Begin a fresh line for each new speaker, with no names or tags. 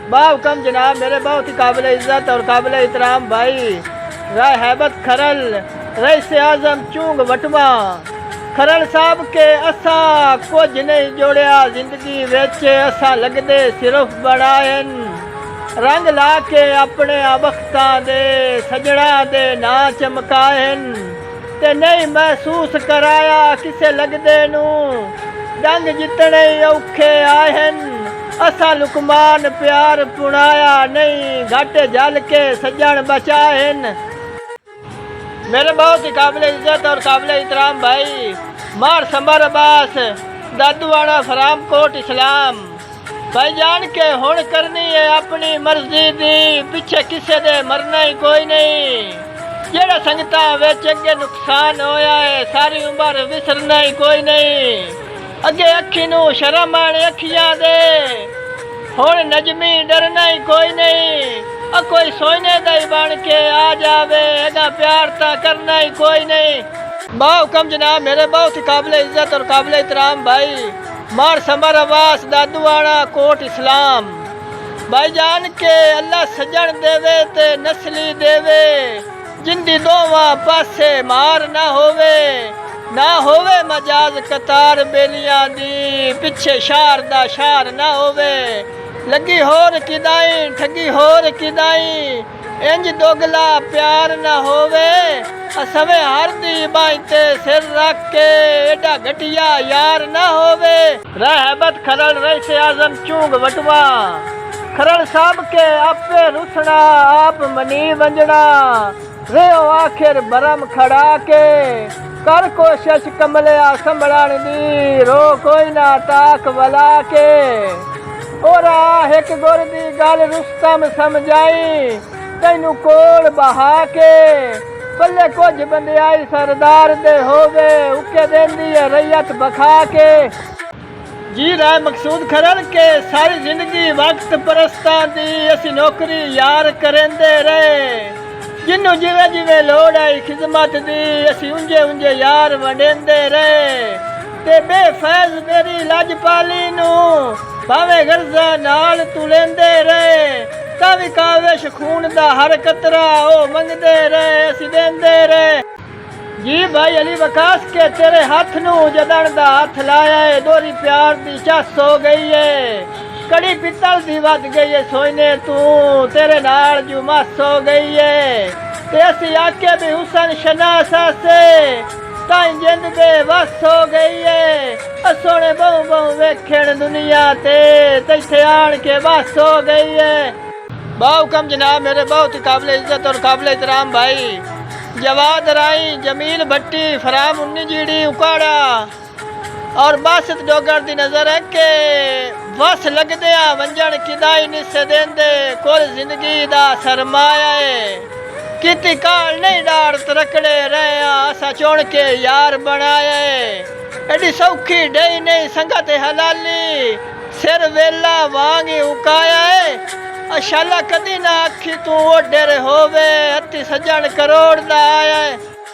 बाव कम जनाब, मेरे बहुत ही काबिल इज़्ज़त और काबिल एहतराम भाई राय हैबत खरल रईस आज़म चूंग वटवा खरल साहब के असा कुछ नहीं जोड़िया जिंदगी विच असा लगदे सिर्फ बनायन रंग ला के अपने वक्तां दे सजणा दे ना चमकायन ते नहीं महसूस कराया किसे लगदे नू डंग जितने औखे आयन असा लुकमान प्यार पुणाया नहीं घट जल के सज्जन बचाएन। मेरे बहुत ही काबिल इज़्ज़त और काबिल एहतराम भाई मार समर अब्बास दादूवाड़ा फरामकोट इस्लाम भाई जान के हुण करनी है अपनी मर्जी दी पिछे किसे दे मरना ही कोई नहीं जेड़ा संगता विच अगे नुकसान होया है सारी उम्र विसरना ही कोई नहीं अगे अखी नू शर्म आने अखियां दे हुण नजमी डरना ही कोई नहीं कोई सोने दई बन के आ जावे एदा प्यार ता करना ही कोई नहीं। बाव कम जनाब, मेरे बहुत ही काबिल इज़्ज़त और काबिल एहतराम भाई मार समर अब्बास दादूवाड़ा कोट इस्लाम भाई जान के अल्लाह सजन देवे ते नस्ली देवे जिंदी दोवां पासे मार ना होवे मजाज कतार बेलियां दी पिछे शार दा शार ना होवे लगी होर किदाई ठगी होर किदाई इंज दोगला प्यार ना होवे सवे हर दी बाइते सिर रख के एडा घटिया यार ना होवे रहबत खरल रईस आज़म चूंग वटवा खरल साहब के आपे रुसना आप मनी वंजना रेओ आखिर बरम खड़ा के कर कोशिश कमलिया संभलन दी रो कोई ना ताक वला के ओरा एक गुर दी गल रुस्तम समझाई तैनू कोल बहा के पल्ले कुछ बंदियाई सरदार दे होवे उके देंदी है रैयत बखा के जी राय मकसूद खरल के सारी जिंदगी वक्त परस्तां दी असी नौकरी यार करेंदे रहे जिन्नू जिवे जिवे लोड़ आई खिदमत दी असी उंजे उंजे यार वंडेंदे रहे ते बेफैज मेरी लजपाली नू भावे गर्जा नाल तू लेंदे रहे तावी काविश खून दा हर कतरा ओ मंगदे रहे असी देंदे रहे जी भाई अली वकास के तेरे हाथ नू जदन दा हाथ लाया है दोरी प्यार दी चस हो गई है कड़ी पित्तल दी वध गई है सोने तू तेरे नाल जू मस हो गई है ते असी आके भी हुसन शनासा से ताई जिंद बे बस हो गई है सोने बहु बहु वेखण दुनिया ते तैथे आन के बस हो गई है। बाव कम जनाब, मेरे बहुत ही काबिल इज़्ज़त और काबिल एहतराम भाई जवाद राई जमील भट्टी फराम उन्नी जीड़ी उकाड़ा और बासत डोगर दी नजर है के बस लगदे वंजन किदाई निसे देंदे कुल जिंदगी दा सरमाया है किती काल नहीं डार तरकड़े रहे असा चुन के यार बनाए एडी सौखी डई नहीं संगत हलाली सिर वेला वांग उकाया है शाला कदी ना आखी तू ओडे होवे हत्ती सजन करोड़ दा आया है।